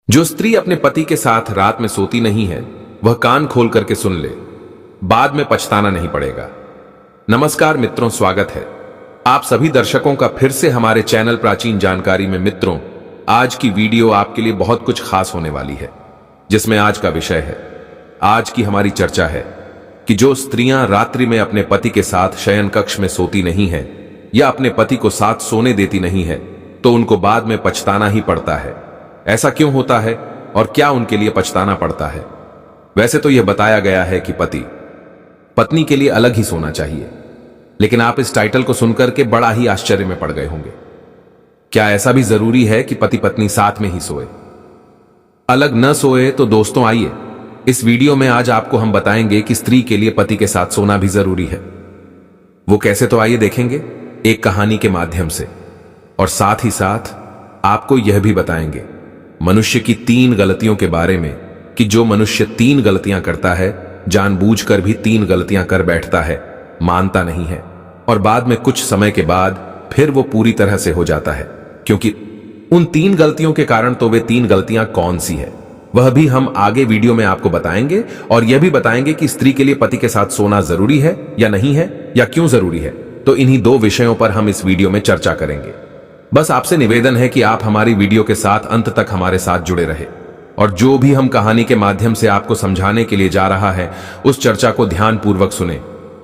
जो स्त्री अपने पति के साथ रात में सोती नहीं है वह कान खोल करके सुन ले, बाद में पछताना नहीं पड़ेगा। नमस्कार मित्रों, स्वागत है आप सभी दर्शकों का फिर से हमारे चैनल प्राचीन जानकारी में। मित्रों, आज की वीडियो आपके लिए बहुत कुछ खास होने वाली है, जिसमें आज का विषय है, आज की हमारी चर्चा है कि जो स्त्रियां रात्रि में अपने पति के साथ शयन कक्ष में सोती नहीं है या अपने पति को साथ सोने देती नहीं है तो उनको बाद में पछताना ही पड़ता है। ऐसा क्यों होता है और क्या उनके लिए पछताना पड़ता है? वैसे तो यह बताया गया है कि पति पत्नी के लिए अलग ही सोना चाहिए, लेकिन आप इस टाइटल को सुनकर के बड़ा ही आश्चर्य में पड़ गए होंगे। क्या ऐसा भी जरूरी है कि पति पत्नी साथ में ही सोए, अलग न सोए? तो दोस्तों आइए, इस वीडियो में आज आपको हम बताएंगे कि स्त्री के लिए पति के साथ सोना भी जरूरी है। वो कैसे, तो आइए देखेंगे एक कहानी के माध्यम से, और साथ ही साथ आपको यह भी बताएंगे मनुष्य की 3 गलतियों के बारे में कि जो मनुष्य 3 गलतियां करता है, जानबूझकर भी 3 गलतियां कर बैठता है, मानता नहीं है और बाद में कुछ समय के बाद फिर वो पूरी तरह से हो जाता है। क्योंकि उन 3 गलतियों के कारण तो वे 3 गलतियां कौन सी है वह भी हम आगे वीडियो में आपको बताएंगे, और यह भी बताएंगे कि स्त्री के लिए पति के साथ सोना जरूरी है या नहीं है, या क्यों जरूरी है। तो इन्हीं 2 विषयों पर हम इस वीडियो में चर्चा करेंगे। बस आपसे निवेदन है कि आप हमारी वीडियो के साथ अंत तक हमारे साथ जुड़े रहे, और जो भी हम कहानी के माध्यम से आपको समझाने के लिए जा रहा है उस चर्चा को ध्यानपूर्वक सुने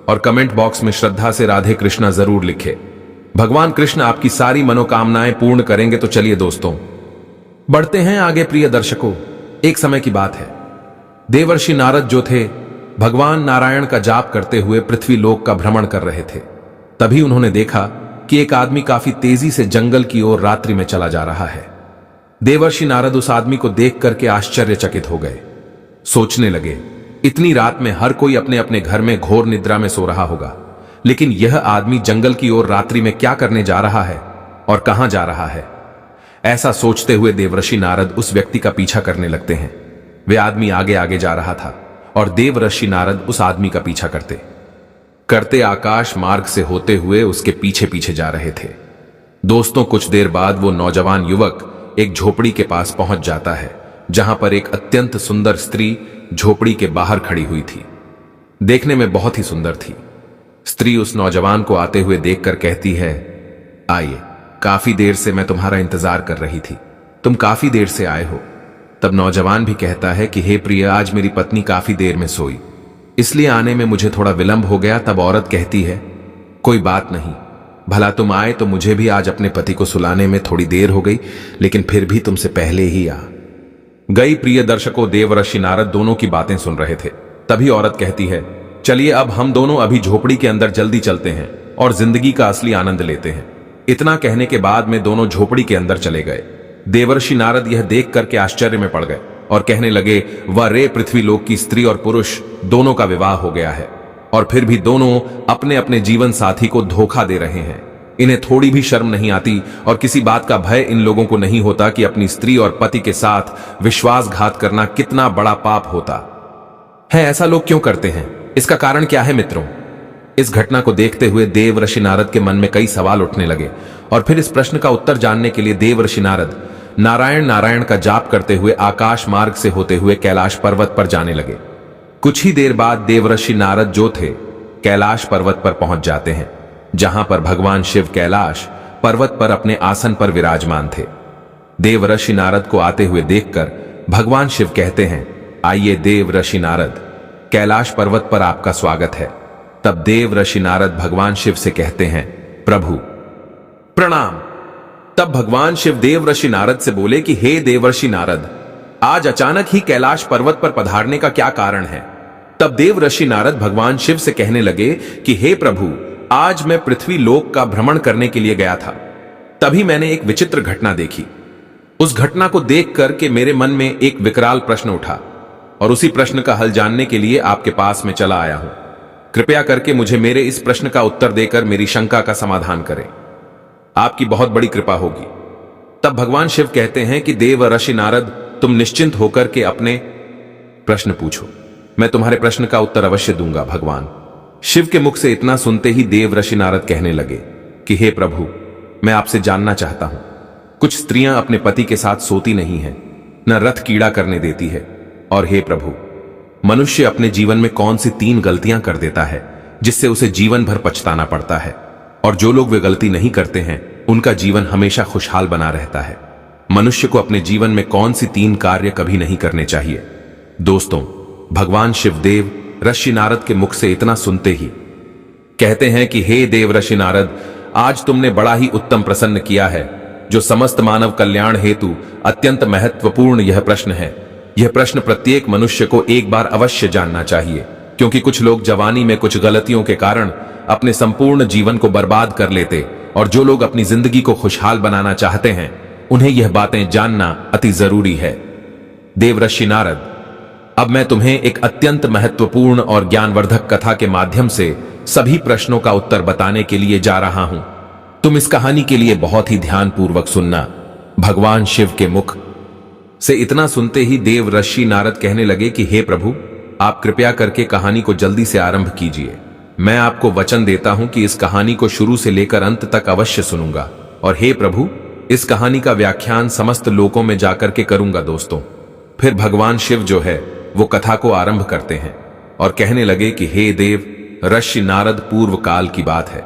और कमेंट बॉक्स में श्रद्धा से राधे कृष्णा जरूर लिखे। भगवान कृष्ण आपकी सारी मनोकामनाएं पूर्ण करेंगे। तो चलिए दोस्तों, बढ़ते हैं आगे। प्रिय दर्शकों, एक समय की बात है, देवर्षि नारद जो थे भगवान नारायण का जाप करते हुए पृथ्वी लोक का भ्रमण कर रहे थे। तभी उन्होंने देखा कि एक आदमी काफी तेजी से जंगल की ओर रात्रि में चला जा रहा है। देवर्षि नारद उस आदमी को देख करके आश्चर्यचकित हो गए। सोचने लगे, इतनी रात में हर कोई अपने अपने घर में घोर निद्रा में सो रहा होगा, लेकिन यह आदमी जंगल की ओर रात्रि में क्या करने जा रहा है और कहां जा रहा है? ऐसा सोचते हुए देवर्षि नारद उस व्यक्ति का पीछा करने लगते हैं। वे आदमी आगे आगे जा रहा था और देवर्षि नारद उस आदमी का पीछा करते करते आकाश मार्ग से होते हुए उसके पीछे पीछे जा रहे थे। दोस्तों, कुछ देर बाद वो नौजवान युवक एक झोपड़ी के पास पहुंच जाता है, जहां पर एक अत्यंत सुंदर स्त्री झोपड़ी के बाहर खड़ी हुई थी। देखने में बहुत ही सुंदर थी। स्त्री उस नौजवान को आते हुए देखकर कहती है, आइए, काफी देर से मैं तुम्हारा इंतजार कर रही थी, तुम काफी देर से आए हो। तब नौजवान भी कहता है कि हे प्रिय, आज मेरी पत्नी काफी देर में सोई, इसलिए आने में मुझे थोड़ा विलंब हो गया। तब औरत कहती है, कोई बात नहीं, भला तुम आए तो मुझे भी आज अपने पति को सुलाने में थोड़ी देर हो गई, लेकिन फिर भी तुमसे पहले ही आ गई। प्रिय दर्शकों, देवर्षि नारद दोनों की बातें सुन रहे थे। तभी औरत कहती है, चलिए अब हम दोनों अभी झोपड़ी के अंदर जल्दी चलते हैं और जिंदगी का असली आनंद लेते हैं। इतना कहने के बाद में दोनों झोपड़ी के अंदर चले गए। देवर्षि नारद यह देख करके आश्चर्य में पड़ गए और कहने लगे, वह रे पृथ्वी लोक की स्त्री और पुरुष दोनों का विवाह हो गया है, और फिर भी दोनों अपने अपने जीवन साथी को धोखा दे रहे हैं। इन्हें थोड़ी भी शर्म नहीं आती और किसी बात का भय इन लोगों को नहीं होता कि अपनी स्त्री और पति के साथ विश्वासघात करना कितना बड़ा पाप होता है। ऐसा लोग क्यों करते हैं? इसका कारण क्या है मित्रों? इस घटना को देखते हुए देवर्षि नारद के मन में कई सवाल उठने लगे, और फिर इस प्रश्न का उत्तर जानने के लिए देवर्षि नारद नारायण नारायण का जाप करते हुए आकाश मार्ग से होते हुए कैलाश पर्वत पर जाने लगे। कुछ ही देर बाद देवर्षि नारद जो थे कैलाश पर्वत पर पहुंच जाते हैं, जहां पर भगवान शिव कैलाश पर्वत पर अपने आसन पर विराजमान थे। देवर्षि नारद को आते हुए देखकर भगवान शिव कहते हैं, आइए देवर्षि नारद, कैलाश पर्वत पर आपका स्वागत है। तब देवर्षि नारद भगवान शिव से कहते हैं, प्रभु प्रणाम। तब भगवान शिव देवर्षि नारद से बोले कि हे देवर्षि नारद, आज अचानक ही कैलाश पर्वत पर पधारने का क्या कारण है? तब देवर्षि नारद भगवान शिव से कहने लगे कि हे प्रभु, आज मैं पृथ्वी लोक का भ्रमण करने के लिए गया था। तभी मैंने एक विचित्र घटना देखी। उस घटना को देख करके मेरे मन में एक विकराल प्रश्न उठा, और उसी प्रश्न का हल जानने के लिए आपके पास में चला आया हूं। कृपया करके मुझे मेरे इस प्रश्न का उत्तर देकर मेरी शंका का समाधान करें, आपकी बहुत बड़ी कृपा होगी। तब भगवान शिव कहते हैं कि देवर्षि नारद, तुम निश्चिंत होकर के अपने प्रश्न पूछो, मैं तुम्हारे प्रश्न का उत्तर अवश्य दूंगा। भगवान शिव के मुख से इतना सुनते ही देवर्षि नारद कहने लगे कि हे प्रभु, मैं आपसे जानना चाहता हूं, कुछ स्त्रियां अपने पति के साथ सोती नहीं हैं, न रथ कीड़ा करने देती है। और हे प्रभु, मनुष्य अपने जीवन में कौन सी 3 गलतियां कर देता है जिससे उसे जीवन भर पछताना पड़ता है, और जो लोग वे गलती नहीं करते हैं उनका जीवन हमेशा खुशहाल बना रहता है। मनुष्य को अपने जीवन में कौन सी 3 कार्य कभी नहीं करने चाहिए। दोस्तों, भगवान शिवदेव ऋषि नारद के मुख से इतना सुनते ही कहते हैं कि हे देव ऋषि नारद, आज तुमने बड़ा ही उत्तम प्रसन्न किया है। जो समस्त मानव कल्याण हेतु अत्यंत महत्वपूर्ण यह प्रश्न है, यह प्रश्न प्रत्येक मनुष्य को एक बार अवश्य जानना चाहिए, क्योंकि कुछ लोग जवानी में कुछ गलतियों के कारण अपने संपूर्ण जीवन को बर्बाद कर लेते, और जो लोग अपनी जिंदगी को खुशहाल बनाना चाहते हैं उन्हें यह बातें जानना अति जरूरी है। देव ऋषि नारद, अब मैं तुम्हें एक अत्यंत महत्वपूर्ण और ज्ञानवर्धक कथा के माध्यम से सभी प्रश्नों का उत्तर बताने के लिए जा रहा हूं। तुम इस कहानी के लिए बहुत ही ध्यानपूर्वक सुनना। भगवान शिव के मुख से इतना सुनते ही देव ऋषि नारद कहने लगे कि हे प्रभु, आप कृपया करके कहानी को जल्दी से आरंभ कीजिए। मैं आपको वचन देता हूं कि इस कहानी को शुरू से लेकर अंत तक अवश्य सुनूंगा, और हे प्रभु, इस कहानी का व्याख्यान समस्त लोकों में जाकर के करूंगा। दोस्तों, फिर भगवान शिव जो है वो कथा को आरंभ करते हैं और कहने लगे कि हे देव ऋषि नारद, पूर्व काल की बात है।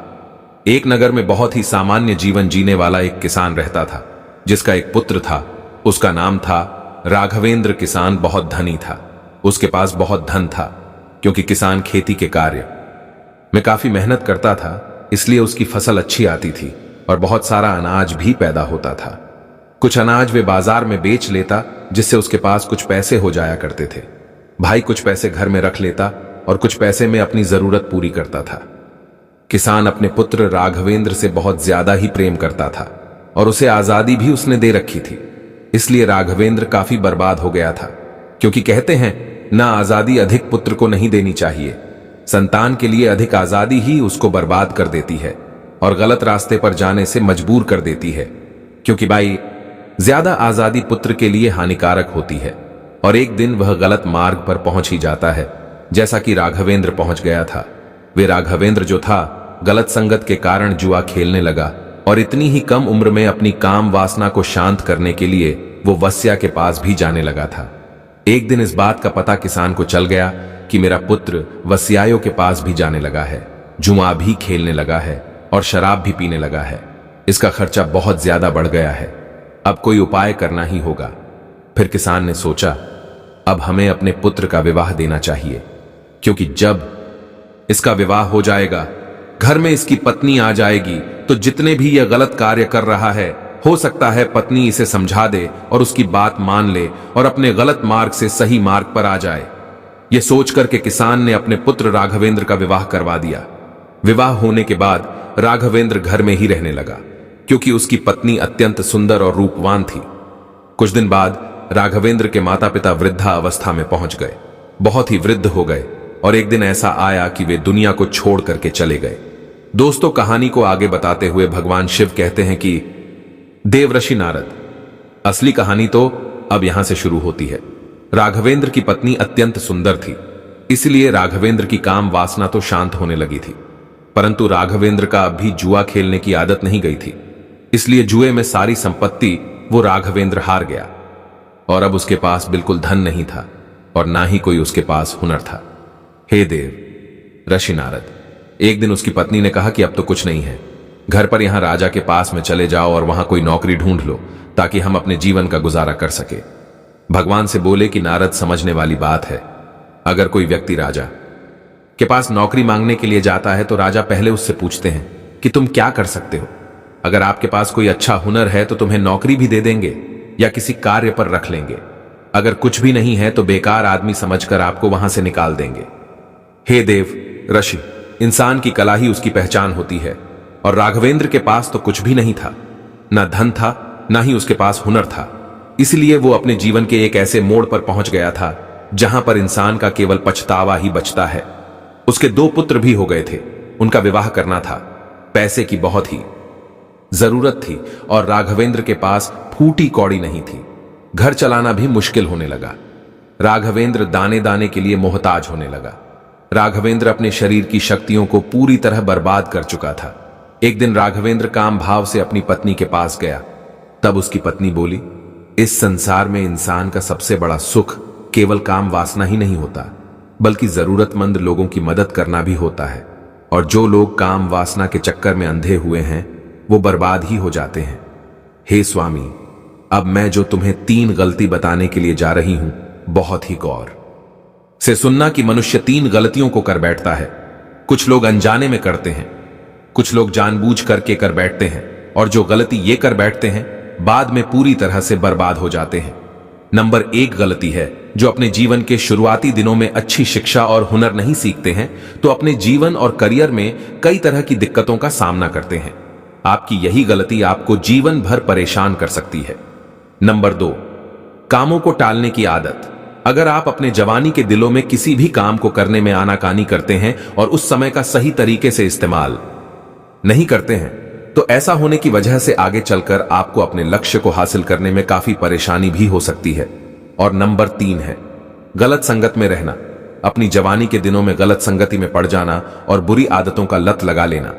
एक नगर में बहुत ही सामान्य जीवन जीने वाला एक किसान रहता था, जिसका एक पुत्र था। उसका नाम था राघवेंद्र। किसान बहुत धनी था, उसके पास बहुत धन था, क्योंकि किसान खेती के कार्य में काफी मेहनत करता था, इसलिए उसकी फसल अच्छी आती थी और बहुत सारा अनाज भी पैदा होता था। कुछ अनाज वे बाजार में बेच लेता, जिससे उसके पास कुछ पैसे हो जाया करते थे। भाई कुछ पैसे घर में रख लेता और कुछ पैसे में अपनी जरूरत पूरी करता था। किसान अपने पुत्र राघवेंद्र से बहुत ज्यादा ही प्रेम करता था और उसे आजादी भी उसने दे रखी थी, इसलिए राघवेंद्र काफी बर्बाद हो गया था, क्योंकि कहते हैं ना आजादी अधिक पुत्र को नहीं देनी चाहिए। संतान के लिए अधिक आजादी ही उसको बर्बाद कर देती है और गलत रास्ते पर जाने से मजबूर कर देती है, क्योंकि भाई ज्यादा आजादी पुत्र के लिए हानिकारक होती है। और एक दिन वह गलत मार्ग पर पहुंच ही जाता है, जैसा कि राघवेंद्र पहुंच गया था। वे राघवेंद्र जो था गलत संगत के कारण जुआ खेलने लगा, और इतनी ही कम उम्र में अपनी काम वासना को शांत करने के लिए वो वस्या के पास भी जाने लगा था। एक दिन इस बात का पता किसान को चल गया कि मेरा पुत्र वस्यायों के पास भी जाने लगा है, जुआ भी खेलने लगा है और शराब भी पीने लगा है। इसका खर्चा बहुत ज्यादा बढ़ गया है, अब कोई उपाय करना ही होगा। फिर किसान ने सोचा, अब हमें अपने पुत्र का विवाह देना चाहिए, क्योंकि जब इसका विवाह हो जाएगा, घर में इसकी पत्नी आ जाएगी, तो जितने भी यह गलत कार्य कर रहा है, हो सकता है पत्नी इसे समझा दे और उसकी बात मान ले और अपने गलत मार्ग से सही मार्ग पर आ जाए। यह सोचकर के किसान ने अपने पुत्र राघवेंद्र का विवाह करवा दिया। विवाह होने के बाद राघवेंद्र घर में ही रहने लगा, क्योंकि उसकी पत्नी अत्यंत सुंदर और रूपवान थी। कुछ दिन बाद राघवेंद्र के माता पिता वृद्धा अवस्था में पहुंच गए, बहुत ही वृद्ध हो गए, और एक दिन ऐसा आया कि वे दुनिया को छोड़ करके चले गए। दोस्तों, कहानी को आगे बताते हुए भगवान शिव कहते हैं कि देव ऋषि नारद, असली कहानी तो अब यहां से शुरू होती है। राघवेंद्र की पत्नी अत्यंत सुंदर थी, इसलिए राघवेंद्र की काम वासना तो शांत होने लगी थी, परंतु राघवेंद्र का अब भी जुआ खेलने की आदत नहीं गई थी, इसलिए जुए में सारी संपत्ति वो राघवेंद्र हार गया, और अब उसके पास बिल्कुल धन नहीं था और ना ही कोई उसके पास हुनर था। हे देव ऋषि नारद, एक दिन उसकी पत्नी ने कहा कि अब तो कुछ नहीं है, घर पर यहां राजा के पास में चले जाओ और वहां कोई नौकरी ढूंढ लो, ताकि हम अपने जीवन का गुजारा कर सके। भगवान से बोले कि नारद, समझने वाली बात है, अगर कोई व्यक्ति राजा के पास नौकरी मांगने के लिए जाता है तो राजा पहले उससे पूछते हैं कि तुम क्या कर सकते हो। अगर आपके पास कोई अच्छा हुनर है तो तुम्हें नौकरी भी दे देंगे या किसी कार्य पर रख लेंगे। अगर कुछ भी नहीं है तो बेकार आदमी समझकर आपको वहां से निकाल देंगे। हे देव ऋषि, इंसान की कला ही उसकी पहचान होती है, और राघवेंद्र के पास तो कुछ भी नहीं था, ना धन था, ना ही उसके पास हुनर था। इसलिए वो अपने जीवन के एक ऐसे मोड़ पर पहुंच गया था जहां पर इंसान का केवल पछतावा ही बचता है। उसके 2 पुत्र भी हो गए थे, उनका विवाह करना था, पैसे की बहुत ही जरूरत थी और राघवेंद्र के पास फूटी कौड़ी नहीं थी। घर चलाना भी मुश्किल होने लगा। राघवेंद्र दाने दाने के लिए मोहताज होने लगा। राघवेंद्र अपने शरीर की शक्तियों को पूरी तरह बर्बाद कर चुका था। एक दिन राघवेंद्र काम भाव से अपनी पत्नी के पास गया, तब उसकी पत्नी बोली, इस संसार में इंसान का सबसे बड़ा सुख केवल काम वासना ही नहीं होता, बल्कि जरूरतमंद लोगों की मदद करना भी होता है। और जो लोग काम वासना के चक्कर में अंधे हुए हैं वो बर्बाद ही हो जाते हैं। हे स्वामी, अब मैं जो तुम्हें 3 गलती बताने के लिए जा रही हूं, बहुत ही गौर से सुनना कि मनुष्य 3 गलतियों को कर बैठता है। कुछ लोग अनजाने में करते हैं, कुछ लोग जानबूझ करके कर बैठते हैं, और जो गलती ये कर बैठते हैं बाद में पूरी तरह से बर्बाद हो जाते हैं। नंबर 1 गलती है, जो अपने जीवन के शुरुआती दिनों में अच्छी शिक्षा और हुनर नहीं सीखते हैं तो अपने जीवन और करियर में कई तरह की दिक्कतों का सामना करते हैं। आपकी यही गलती आपको जीवन भर परेशान कर सकती है। नंबर 2, कामों को टालने की आदत। अगर आप अपने जवानी के दिलों में किसी भी काम को करने में आनाकानी करते हैं और उस समय का सही तरीके से इस्तेमाल नहीं करते हैं तो ऐसा होने की वजह से आगे चलकर आपको अपने लक्ष्य को हासिल करने में काफी परेशानी भी हो सकती है। और नंबर 3 है, गलत संगत में रहना। अपनी जवानी के दिनों में गलत संगति में पड़ जाना और बुरी आदतों का लत लगा लेना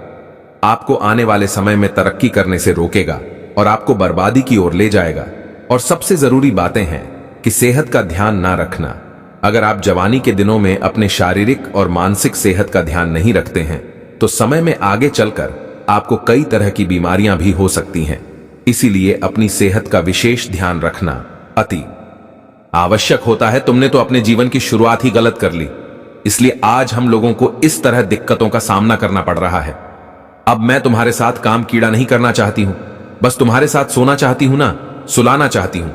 आपको आने वाले समय में तरक्की करने से रोकेगा और आपको बर्बादी की ओर ले जाएगा। और सबसे जरूरी बातें हैं कि सेहत का ध्यान ना रखना। अगर आप जवानी के दिनों में अपने शारीरिक और मानसिक सेहत का ध्यान नहीं रखते हैं तो समय में आगे चलकर आपको कई तरह की बीमारियां भी हो सकती हैं। इसीलिए अपनी सेहत का विशेष ध्यान रखना अति आवश्यक होता है। तुमने तो अपने जीवन की शुरुआत ही गलत कर ली, इसलिए आज हम लोगों को इस तरह दिक्कतों का सामना करना पड़ रहा है। अब मैं तुम्हारे साथ काम कीड़ा नहीं करना चाहती हूं, बस तुम्हारे साथ सोना चाहती हूं ना, सुलाना चाहती हूं।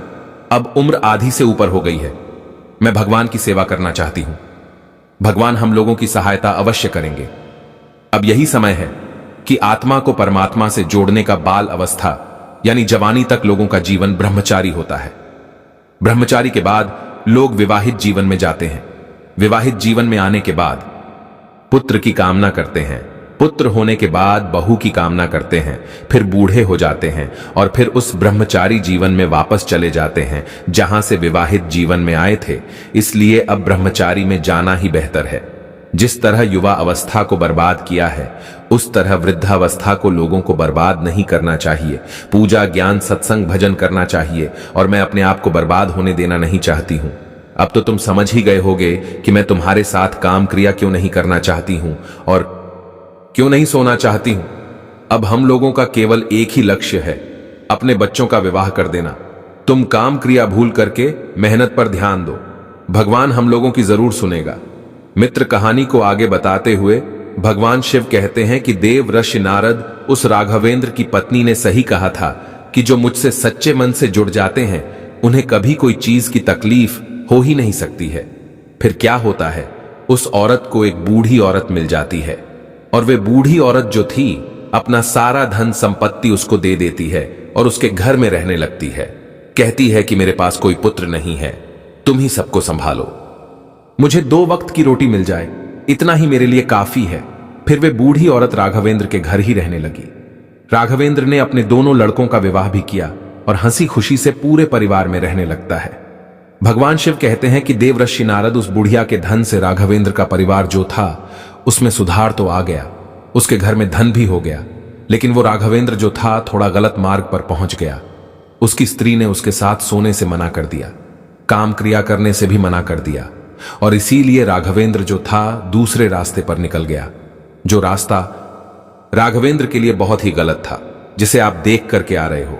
अब उम्र आधी से ऊपर हो गई है, मैं भगवान की सेवा करना चाहती हूं। भगवान हम लोगों की सहायता अवश्य करेंगे। अब यही समय है कि आत्मा को परमात्मा से जोड़ने का। बाल अवस्था यानी जवानी तक लोगों का जीवन ब्रह्मचारी होता है। ब्रह्मचारी के बाद लोग विवाहित जीवन में जाते हैं। विवाहित जीवन में आने के बाद पुत्र की कामना करते हैं, पुत्र होने के बाद बहू की कामना करते हैं, फिर बूढ़े हो जाते हैं और फिर उस ब्रह्मचारी जीवन में वापस चले जाते हैं जहां से विवाहित जीवन में आए थे। इसलिए अब ब्रह्मचारी में जाना ही बेहतर है। जिस तरह युवा अवस्था को बर्बाद किया है उस तरह वृद्धावस्था को लोगों को बर्बाद नहीं करना चाहिए। पूजा, ज्ञान, सत्संग, भजन करना चाहिए और मैं अपने आप को बर्बाद होने देना नहीं चाहती हूं। अब तो तुम समझ ही गए होगे कि मैं तुम्हारे साथ काम क्रिया क्यों नहीं करना चाहती हूं और क्यों नहीं सोना चाहती हूं। अब हम लोगों का केवल एक ही लक्ष्य है, अपने बच्चों का विवाह कर देना। तुम काम क्रिया भूल करके मेहनत पर ध्यान दो, भगवान हम लोगों की जरूर सुनेगा। मित्र कहानी को आगे बताते हुए भगवान शिव कहते हैं कि देव ऋषि नारद उस राघवेंद्र की पत्नी ने सही कहा था कि जो मुझसे सच्चे मन से जुड़ जाते हैं उन्हें कभी कोई चीज की तकलीफ हो ही नहीं सकती है। फिर क्या होता है, उस औरत को एक बूढ़ी औरत मिल जाती है और वे बूढ़ी औरत जो थी अपना सारा धन संपत्ति उसको दे देती है और उसके घर में रहने लगती है। कहती है कि मेरे पास कोई पुत्र नहीं है, तुम ही सबको संभालो, मुझे 2 वक्त की रोटी मिल जाए, इतना ही मेरे लिए काफी है। फिर वे बूढ़ी औरत राघवेंद्र के घर ही रहने लगी। राघवेंद्र ने अपने दोनों लड़कों का विवाह भी किया और हंसी खुशी से पूरे परिवार में रहने लगता है। भगवान शिव कहते हैं कि देवऋषि नारद उस बुढ़िया के धन से राघवेंद्र का परिवार जो था उसमें सुधार तो आ गया, उसके घर में धन भी हो गया, लेकिन वो राघवेंद्र जो था थोड़ा गलत मार्ग पर पहुंच गया। उसकी स्त्री ने उसके साथ सोने से मना कर दिया, काम क्रिया करने से भी मना कर दिया और इसीलिए राघवेंद्र जो था दूसरे रास्ते पर निकल गया, जो रास्ता राघवेंद्र के लिए बहुत ही गलत था, जिसे आप देख करके आ रहे हो।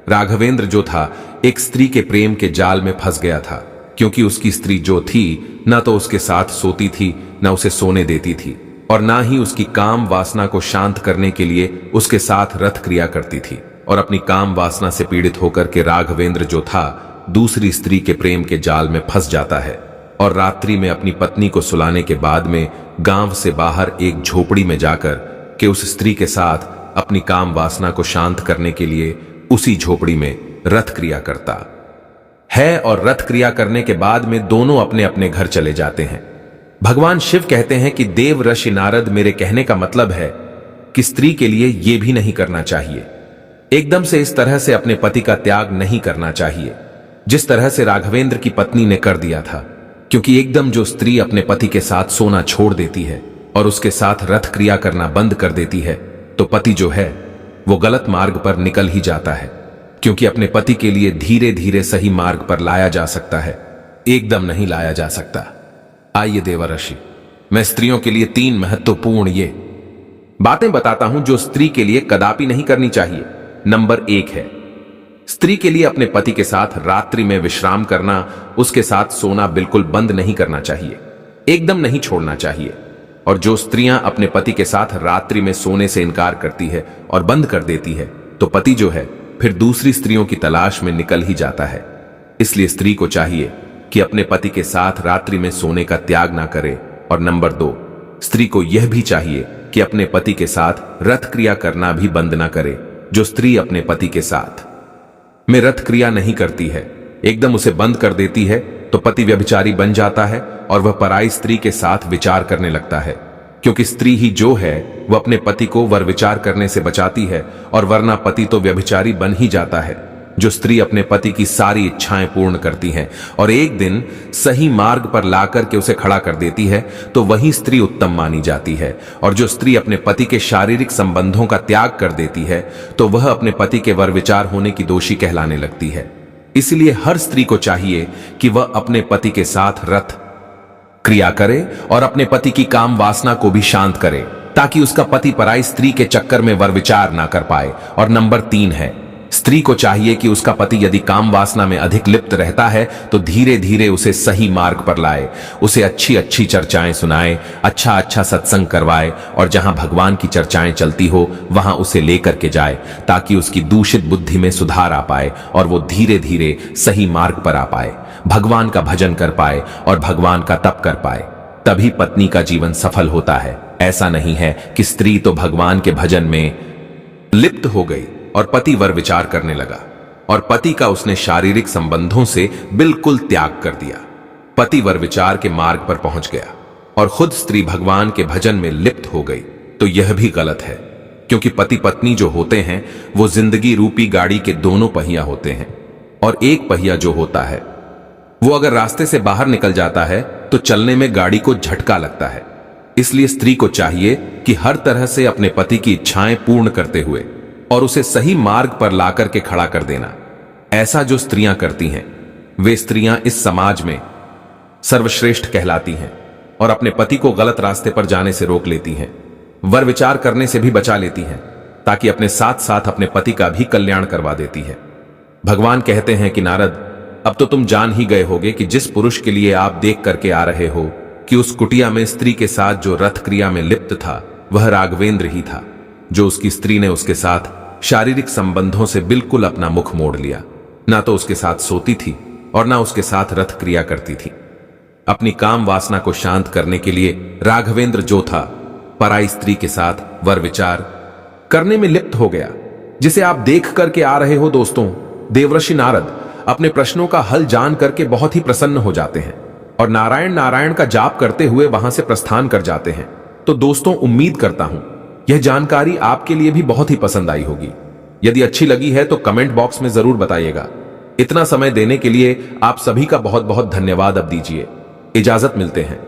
राघवेंद्र जो था एक स्त्री के प्रेम के जाल में फंस गया था, क्योंकि उसकी स्त्री जो थी ना तो उसके साथ सोती थी, ना उसे सोने देती थी और ना ही उसकी काम वासना को शांत करने के लिए उसके साथ रथ क्रिया करती थी। और अपनी काम वासना से पीड़ित होकर के राघवेंद्र जो था दूसरी स्त्री के प्रेम के जाल में फंस जाता है और रात्रि में अपनी पत्नी को सुलाने के बाद में गांव से बाहर एक झोपड़ी में जाकर के उस स्त्री के साथ अपनी काम वासना को शांत करने के लिए उसी झोपड़ी में रथ क्रिया करता है और रथ क्रिया करने के बाद में दोनों अपने अपने घर चले जाते हैं। भगवान शिव कहते हैं कि देव ऋषि नारद, मेरे कहने का मतलब है कि स्त्री के लिए यह भी नहीं करना चाहिए, एकदम से इस तरह से अपने पति का त्याग नहीं करना चाहिए जिस तरह से राघवेंद्र की पत्नी ने कर दिया था। क्योंकि एकदम जो स्त्री अपने पति के साथ सोना छोड़ देती है और उसके साथ रथ क्रिया करना बंद कर देती है तो पति जो है वो गलत मार्ग पर निकल ही जाता है। क्योंकि अपने पति के लिए धीरे धीरे सही मार्ग पर लाया जा सकता है, एकदम नहीं लाया जा सकता। आइए देवर्षि, मैं स्त्रियों के लिए 3 महत्वपूर्ण ये बातें बताता हूं जो स्त्री के लिए कदापि नहीं करनी चाहिए। नंबर 1 है, स्त्री के लिए अपने पति के साथ रात्रि में विश्राम करना, उसके साथ सोना बिल्कुल बंद नहीं करना चाहिए, एकदम नहीं छोड़ना चाहिए। और जो स्त्रियां अपने पति के साथ रात्रि में सोने से इनकार करती है और बंद कर देती है, तो पति जो है फिर दूसरी स्त्रियों की तलाश में निकल ही जाता है। इसलिए स्त्री को चाहिए कि अपने पति के साथ रात्रि में सोने का त्याग ना करे। और नंबर 2, स्त्री को यह भी चाहिए कि अपने पति के साथ रथ क्रिया करना भी बंद ना करे। जो स्त्री अपने पति के साथ में रथ क्रिया नहीं करती है, एकदम उसे बंद कर देती है, तो पति व्यभिचारी बन जाता है और वह पराई स्त्री के साथ विचार करने लगता है। क्योंकि स्त्री ही जो है वह अपने पति को वर विचार करने से बचाती है, और वरना पति तो व्यभिचारी बन ही जाता है। जो स्त्री अपने पति की सारी इच्छाएं पूर्ण करती है और एक दिन सही मार्ग पर लाकर के उसे खड़ा कर देती है, तो वही स्त्री उत्तम मानी जाती है। और जो स्त्री अपने पति के शारीरिक संबंधों का त्याग कर देती है, तो वह अपने पति के वर विचार होने की दोषी कहलाने लगती है। इसलिए हर स्त्री को चाहिए कि वह अपने पति के साथ रथ क्रिया करे और अपने पति की काम वासना को भी शांत करे, ताकि उसका पति पराई स्त्री के चक्कर में वर विचार ना कर पाए। और नंबर 3 है, स्त्री को चाहिए कि उसका पति यदि काम वासना में अधिक लिप्त रहता है, तो धीरे धीरे उसे सही मार्ग पर लाए, उसे अच्छी अच्छी चर्चाएं सुनाए, अच्छा अच्छा सत्संग करवाए, और जहां भगवान की चर्चाएं चलती हो वहां उसे लेकर के जाए, ताकि उसकी दूषित बुद्धि में सुधार आ पाए और वो धीरे धीरे सही मार्ग पर आ पाए, भगवान का भजन कर पाए और भगवान का तप कर पाए। तभी पत्नी का जीवन सफल होता है। ऐसा नहीं है कि स्त्री तो भगवान के भजन में लिप्त हो गई और पति वर विचार करने लगा, और पति का उसने शारीरिक संबंधों से बिल्कुल त्याग कर दिया। पति वर विचार के मार्ग पर पहुंच गया और खुद स्त्री भगवान के भजन में लिप्त हो गई, तो यह भी गलत है। क्योंकि पति पत्नी जो होते हैं वो जिंदगी रूपी गाड़ी के दोनों पहिया होते हैं, और एक पहिया जो होता है वो अगर रास्ते से बाहर निकल जाता है तो चलने में गाड़ी को झटका लगता है। इसलिए स्त्री को चाहिए कि हर तरह से अपने पति की इच्छाएं पूर्ण करते हुए और उसे सही मार्ग पर लाकर के खड़ा कर देना। ऐसा जो स्त्रियां करती हैं, वे स्त्रियां इस समाज में सर्वश्रेष्ठ कहलाती हैं और अपने पति को गलत रास्ते पर जाने से रोक लेती हैं, वर विचार करने से भी बचा लेती हैं, ताकि अपने साथ साथ अपने पति का भी कल्याण करवा देती है। भगवान कहते हैं कि नारद, अब तो तुम जान ही गए होगे कि जिस पुरुष के लिए आप देख करके आ रहे हो कि उस कुटिया में स्त्री के साथ जो रथ क्रिया में लिप्त था, वह राघवेंद्र ही था। जो उसकी स्त्री ने उसके साथ शारीरिक संबंधों से बिल्कुल अपना मुख मोड़ लिया, ना तो उसके साथ सोती थी और ना उसके साथ रथ क्रिया करती थी। अपनी काम वासना को शांत करने के लिए राघवेंद्र जो था, पराई स्त्री के साथ वर विचार करने में लिप्त हो गया, जिसे आप देख करके आ रहे हो। दोस्तों, देवर्षि नारद अपने प्रश्नों का हल जान करके बहुत ही प्रसन्न हो जाते हैं और नारायण नारायण का जाप करते हुए वहां से प्रस्थान कर जाते हैं। तो दोस्तों, उम्मीद करता हूं यह जानकारी आपके लिए भी बहुत ही पसंद आई होगी। यदि अच्छी लगी है तो कमेंट बॉक्स में जरूर बताइएगा। इतना समय देने के लिए आप सभी का बहुत बहुत धन्यवाद। अब दीजिए इजाजत, मिलते हैं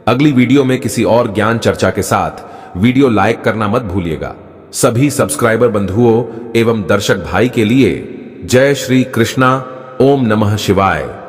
अगली वीडियो में किसी और ज्ञान चर्चा के साथ। वीडियो लाइक करना मत भूलिएगा। सभी सब्सक्राइबर बंधुओं एवं दर्शक भाई के लिए जय श्री कृष्णा। ओम नमः शिवाय।